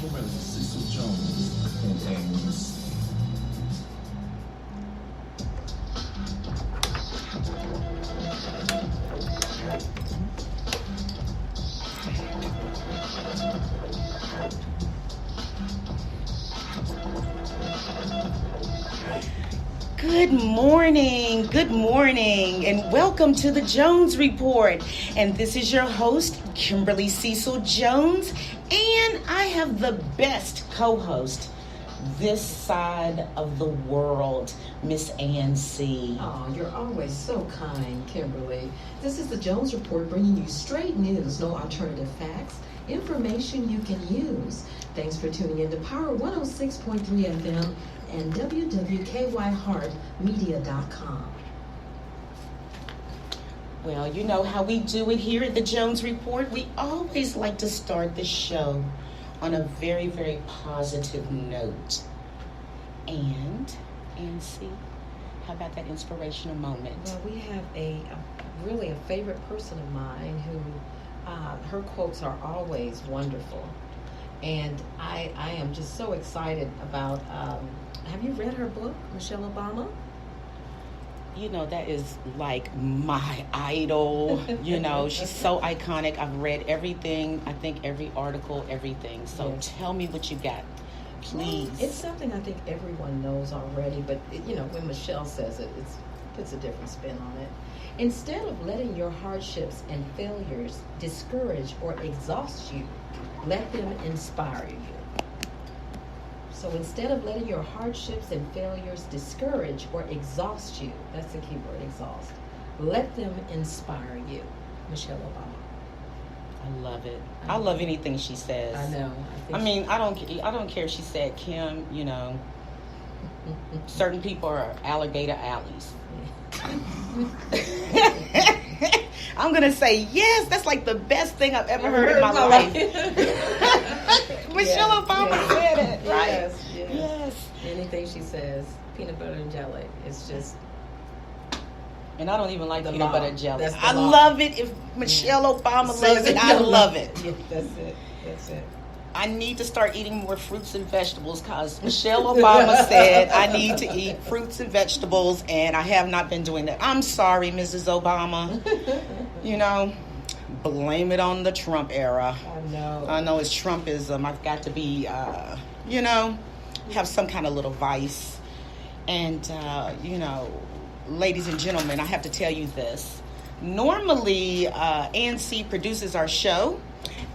Kimberly Cecil Jones contains. Good morning, and welcome to the Jones Report. And this is your host, Kimberly Cecil Jones, and I have the best co-host this side of the world, Miss Ann C. Oh, you're always so kind, Kimberly. This is the Jones Report, bringing you straight news, no alternative facts, information you can use. Thanks for tuning in to Power 106.3 FM and www.kyheartmedia.com. Well, you know how we do it here at the Jones Report. We always like to start the show on a very, very positive note. And see, how about that inspirational moment? Well, we have a favorite person of mine who, her quotes are always wonderful. And I am just so excited about, have you read her book, Michelle Obama? You know, that is like my idol. You know, she's so iconic. I've read everything, I think every article, everything. So Yes. Tell me what you got, please. Well, it's something I think everyone knows already, but when Michelle says it, it puts a different spin on it. Instead of letting your hardships and failures discourage or exhaust you, let them inspire you. So instead of letting your hardships and failures discourage or exhaust you, that's the key word, exhaust, let them inspire you. Michelle Obama. I love it. I love anything she says. I know. I don't care if she said, Kim, you know, certain people are alligator alleys. I'm going to say, yes, that's like the best thing I've ever heard in my life. Michelle Obama said it, right? Yes. Anything she says, peanut butter and jelly, it's just... And I don't even like peanut butter and jelly. That's the I law. love it. If Michelle Obama loves it, I love it. Yeah, that's it. I need to start eating more fruits and vegetables because Michelle Obama said I need to eat fruits and vegetables, and I have not been doing that. I'm sorry, Mrs. Obama. You know, blame it on the Trump era. I know it's Trumpism. I've got to be, have some kind of little vice. And, ladies and gentlemen, I have to tell you this. Normally, Ann C. produces our show,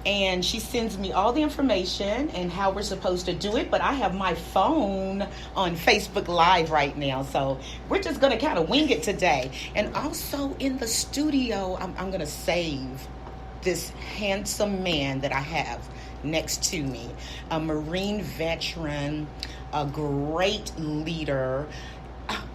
and she sends me all the information and how we're supposed to do it, but I have my phone on Facebook Live right now, so we're just going to kind of wing it today. And also in the studio, I'm going to save this handsome man that I have next to me, a Marine veteran, a great leader.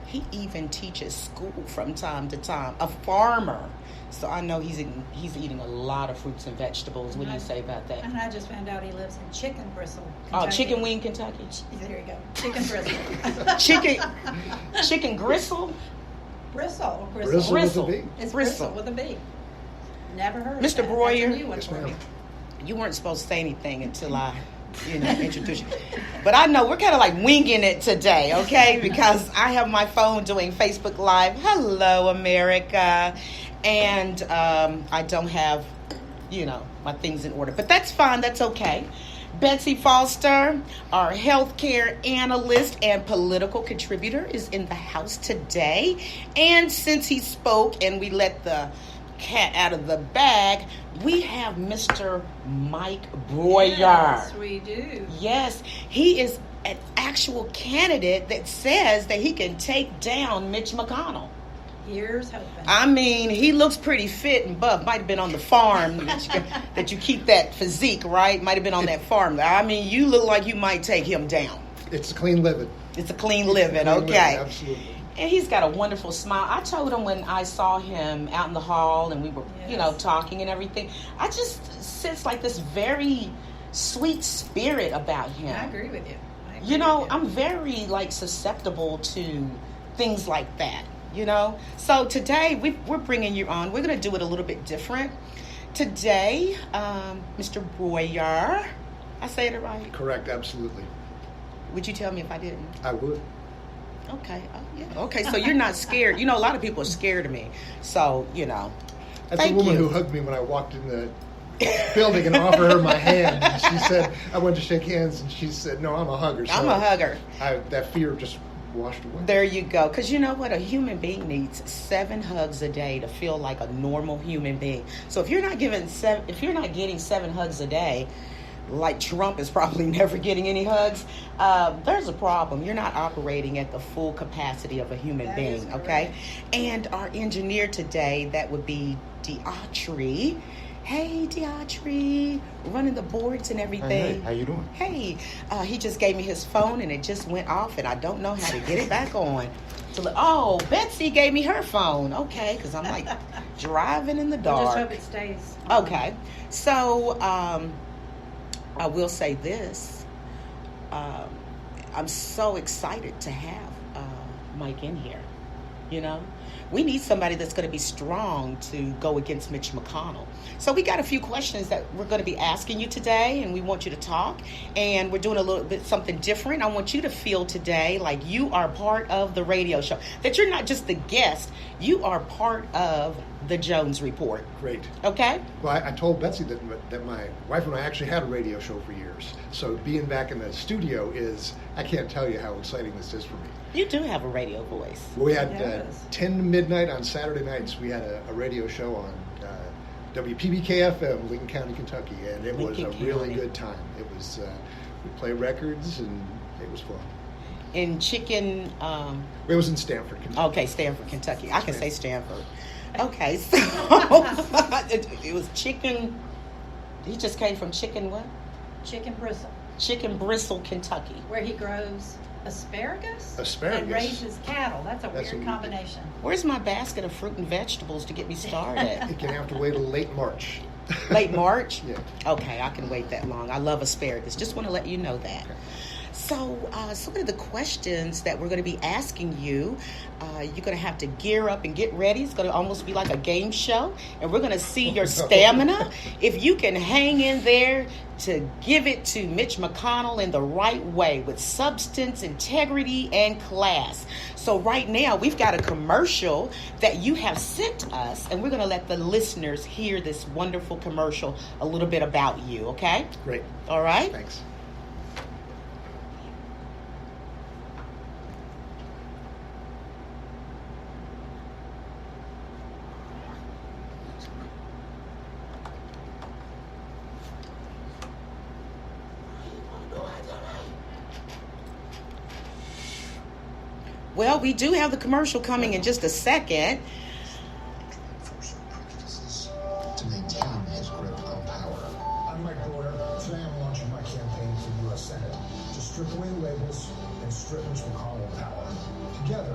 He even teaches school from time to time, a farmer. So I know he's eating a lot of fruits and vegetables. What do you say about that? And I just found out he lives in Chicken Bristle, Oh, Kentucky. Chicken Wing, Kentucky. There you go. Chicken Bristle. Chicken Gristle? Bristle. Bristle with a B. It's Bristle. Bristle with a B. Never heard of Mr. that. Broiher? That's a new one for me. You weren't supposed to say anything until I, introduce you. But I know we're kind of like winging it today, okay? Because I have my phone doing Facebook Live. Hello, America. And I don't have, my things in order. But that's fine. That's okay. Betsy Foster, our healthcare analyst and political contributor, is in the house today. And since he spoke and we let the cat out of the bag, we have Mr. Mike Broiher. Yes, we do. Yes, he is an actual candidate that says that he can take down Mitch McConnell. Here's hoping. I mean, he looks pretty fit and buff. Might have been on the farm that you keep that physique, right? Might have been on that farm. I mean, you look like you might take him down. It's a clean living. It's a clean living, okay. Absolutely. And he's got a wonderful smile. I told him when I saw him out in the hall and we were, talking and everything, I just sense like this very sweet spirit about him. I agree with you. I'm very susceptible to things like that. So today we're bringing you on. We're going to do it a little bit different. Today, Mr. Broiher, I said it right? Correct, absolutely. Would you tell me if I didn't? I would. Okay. Oh, yeah. Okay, so you're not scared. You know, a lot of people are scared of me. So, you know. That's Thank the woman you. who hugged me when I walked in the building and offered her my hand. And she said, I went to shake hands, and she said, no, I'm a hugger. I'm a hugger. That fear just washed away. There you go. Because you know what? A human being needs 7 hugs a day to feel like a normal human being. So if you're not getting 7 hugs a day, like Trump is probably never getting any hugs, there's a problem. You're not operating at the full capacity of a human That being, is correct. okay? And our engineer today, that would be Diatri. Hey, Diatri, running the boards and everything. Hey, how you doing? Hey, he just gave me his phone and it just went off and I don't know how to get it back on. So, Betsy gave me her phone. Okay, because I'm like driving in the We'll dark. just hope it stays. Okay, so I will say this. I'm so excited to have Mike in here. You know, we need somebody that's going to be strong to go against Mitch McConnell. So we got a few questions that we're going to be asking you today, and we want you to talk. And we're doing a little bit something different. I want you to feel today like you are part of the radio show, that you're not just the guest, you are part of the Jones Report. Great. Okay? Well, I told Betsy that my wife and I actually had a radio show for years. So being back in the studio I can't tell you how exciting this is for me. You do have a radio voice. Well, we had Yes. 10 to midnight on Saturday nights. We had a radio show on WPBK-FM, Lincoln County, Kentucky, and it was a Lincoln really County. good time. It was we played records, and it was fun. In Chicken, It was in Stamford, Kentucky. okay, Stanford, Kentucky. I can say Stanford. Okay, so it was Chicken, he just came from Chicken what? Chicken bristle, Chicken Bristle, Kentucky. where he grows asparagus? Asparagus. And raises cattle. That's a That's weird what we combination. Where's my basket of fruit and vegetables to get me started? It can have to wait till late March. Late March? Yeah. Okay, I can wait that long. I love asparagus. Just want to let you know that. Okay. So, some of the questions that we're going to be asking you, you're going to have to gear up and get ready. It's going to almost be like a game show, and we're going to see your stamina. If you can hang in there to give it to Mitch McConnell in the right way with substance, integrity, and class. So right now, we've got a commercial that you have sent us, and we're going to let the listeners hear this wonderful commercial, a little bit about you, okay? Great. All right? Thanks. Well, we do have the commercial coming in just a second. To maintain his grip on power. I'm Mike Broiher. Today I'm launching my campaign for the U.S. Senate to strip away labels and strip Mitch McConnell of power. Together,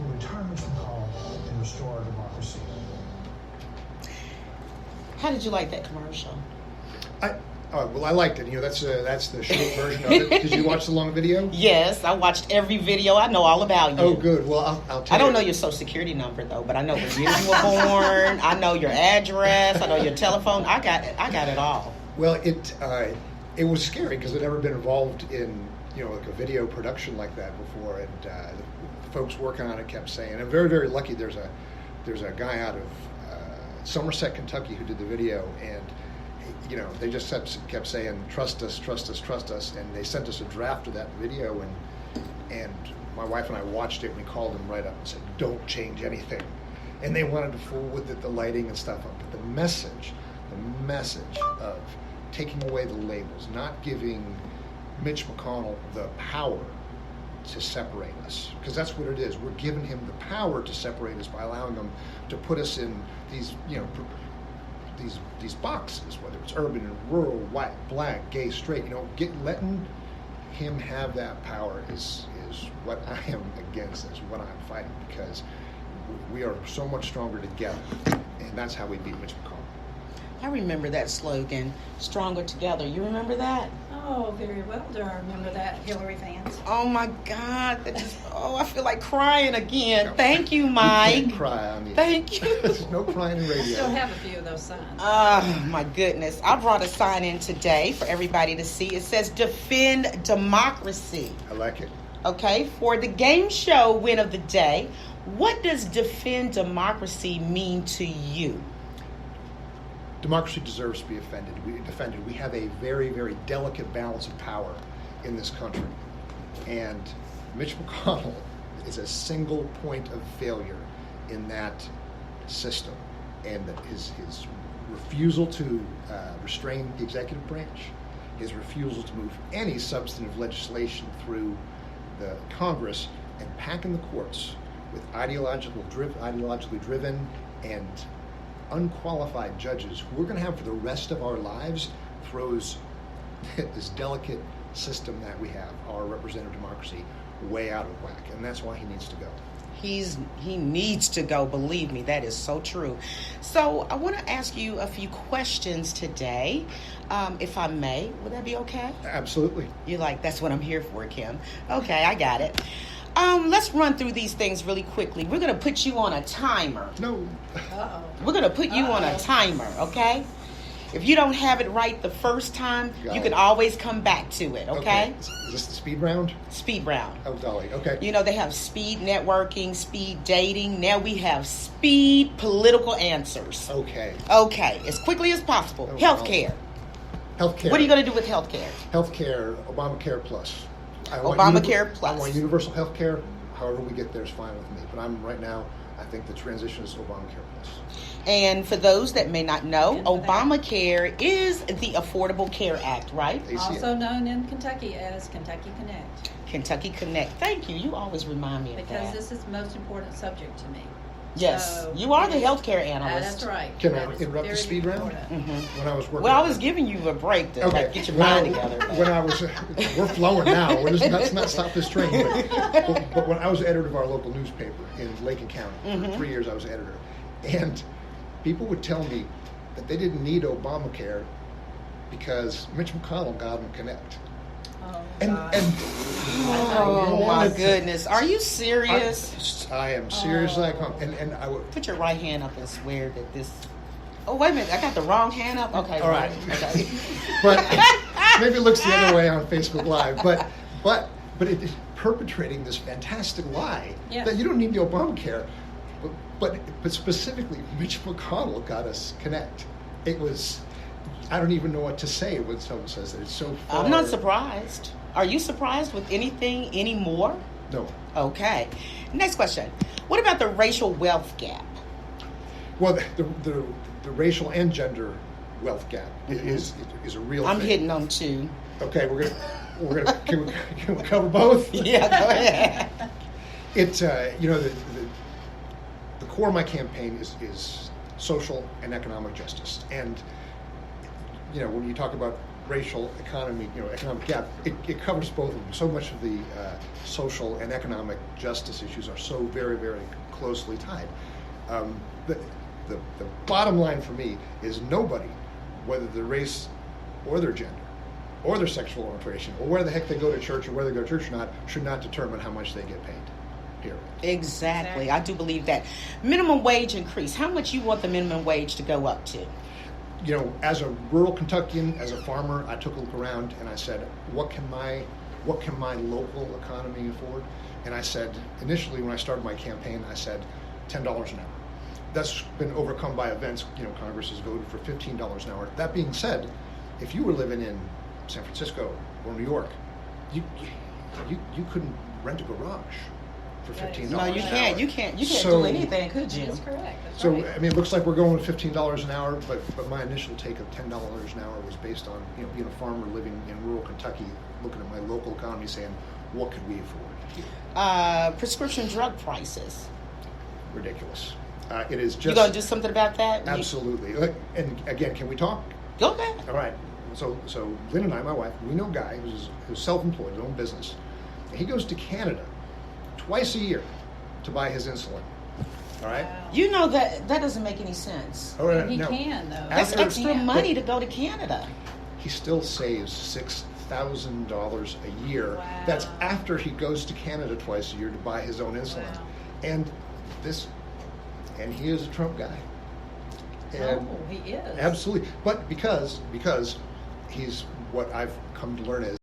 we'll retire Mitch McConnell and restore our democracy. How did you like that commercial? Well, I liked it. You know, that's the short version of it. Did you watch the long video? Yes, I watched every video. I know all about you. Oh, good. Well, I'll tell I don't you. know your social security number though, but I know the year you were born. I know your address. I know your telephone. I got it all. Well, it was scary because I'd never been involved in like a video production like that before, and the folks working on it kept saying, I'm very, very lucky. There's a guy out of Somerset, Kentucky, who did the video, and they just kept saying, trust us, trust us, trust us, and they sent us a draft of that video, and my wife and I watched it, and we called them right up and said, don't change anything. And they wanted to fool with it, the lighting and stuff, but the message of taking away the labels, not giving Mitch McConnell the power to separate us, because that's what it is. We're giving him the power to separate us by allowing them to put us in these, these boxes, whether it's urban and rural, white, black, gay, straight. Letting him have that power is what I am against. Is what I'm fighting, because we are so much stronger together, and that's how we beat Mitch McConnell. I remember that slogan, "Stronger Together." You remember that? Oh, Oh, very well. Do I remember that, Hillary fans? Oh my God, I feel like crying again. No. Thank you, You Mike. can't cry on the Thank you. There's no crying in I still radio. have a few of those signs. Oh my goodness. I brought a sign in today for everybody to see. It says defend democracy. I like it. Okay, for the game show win of the day, what does defend democracy mean to you? Democracy deserves to be defended. We have a very, very delicate balance of power in this country. And Mitch McConnell is a single point of failure in that system. And that his refusal to restrain the executive branch, his refusal to move any substantive legislation through the Congress, and packing the courts with ideologically driven and unqualified judges who we're going to have for the rest of our lives throws this delicate system that we have, our representative democracy, way out of whack. And that's why he needs to go. He needs to go, believe me, that is so true. So I want to ask you a few questions today, if I may. Would that be okay? Absolutely. You're like, that's what I'm here for, Kim. Okay, I got it. Let's run through these things really quickly. We're going to put you on a timer. No. Uh-oh. We're going to put you on a timer, okay? If you don't have it right the first time, you can always come back to it, okay? Is this the speed round? Speed round. Oh, golly. Okay. You know, they have speed networking, speed dating. Now we have speed political answers. Okay. Okay, as quickly as possible. Oh, Healthcare. Healthcare. What are you going to do with healthcare? Healthcare, Obamacare Plus. I want Obamacare Plus. I want universal health care. However we get there is fine with me. But right now, I think the transition is Obamacare Plus. And for those that may not know, And for that. Obamacare is the Affordable Care Act, right? ACA. Also known in Kentucky as Kentucky Connect. Kentucky Connect. Thank you. You always remind me of Because that. this is the most important subject to me. Yes, So, you are the it is- healthcare analyst. That's right. Can I That is interrupt the very speed round? important. Mhm. When I was working. Well, I was giving you a break to like, get your mind together. but- When I was, we're flowing now. Let's not stop this train. But when I was editor of our local newspaper in Lincoln County, for 3 years I was editor, and people would tell me that they didn't need Obamacare because Mitch McConnell got them Connect. Oh, And God. Oh my wanted to- goodness. Are you serious? I am serious. I come and I would. Put your right hand up and swear that this. Oh, wait a minute. I got the wrong hand up? Okay. All right. Okay. But maybe it looks the other way on Facebook Live. But it is perpetrating this fantastic lie Yeah. that you don't need the Obamacare. But specifically, Mitch McConnell got us Connect. It was. I don't even know what to say when someone says that. It's so far. I'm not surprised. Are you surprised with anything anymore? No. Okay. Next question. What about the racial wealth gap? Well, the racial and gender wealth gap is a real I'm thing. hitting on two. Okay, we're gonna can we cover both? Yeah, go ahead. It the core of my campaign is social and economic justice, and when you talk about racial economic gap, it covers both of them. So much of the social and economic justice issues are so very, very closely tied. The bottom line for me is nobody, whether their race or their gender or their sexual orientation or where the heck they go to church or whether they go to church or not, should not determine how much they get paid. Period. Exactly. I do believe that. Minimum wage increase. How much you want the minimum wage to go up to? As a rural Kentuckian, as a farmer, I took a look around and I said, what can my local economy afford? And I said, initially when I started my campaign, I said $10 an hour. That's been overcome by events. Congress has voted for $15 an hour. That being said, if you were living in San Francisco or New York, you couldn't rent a garage for $15 No, you an can't. hour. You can't So- do anything, could you? That's correct. That's So, right. I mean, it looks like we're going with $15 an hour, but my initial take of $10 an hour was based on, being a farmer living in rural Kentucky, looking at my local economy saying, what could we afford? Prescription drug prices. Ridiculous. It is just... You gonna do something about that? Absolutely. And again, can we talk? Go ahead. All right. So Lynn and I, my wife, we know a guy who's self-employed, his own business. And he goes to Canada twice a year to buy his insulin. All right? Wow. You know that doesn't make any sense. All right. He now, can, though. That's After- extra money to go to Canada. he still saves $30,000 a year. Wow. That's after he goes to Canada twice a year to buy his own insulin. Wow. And he is a Trump guy. And Oh, he is. absolutely, but because he's what I've come to learn is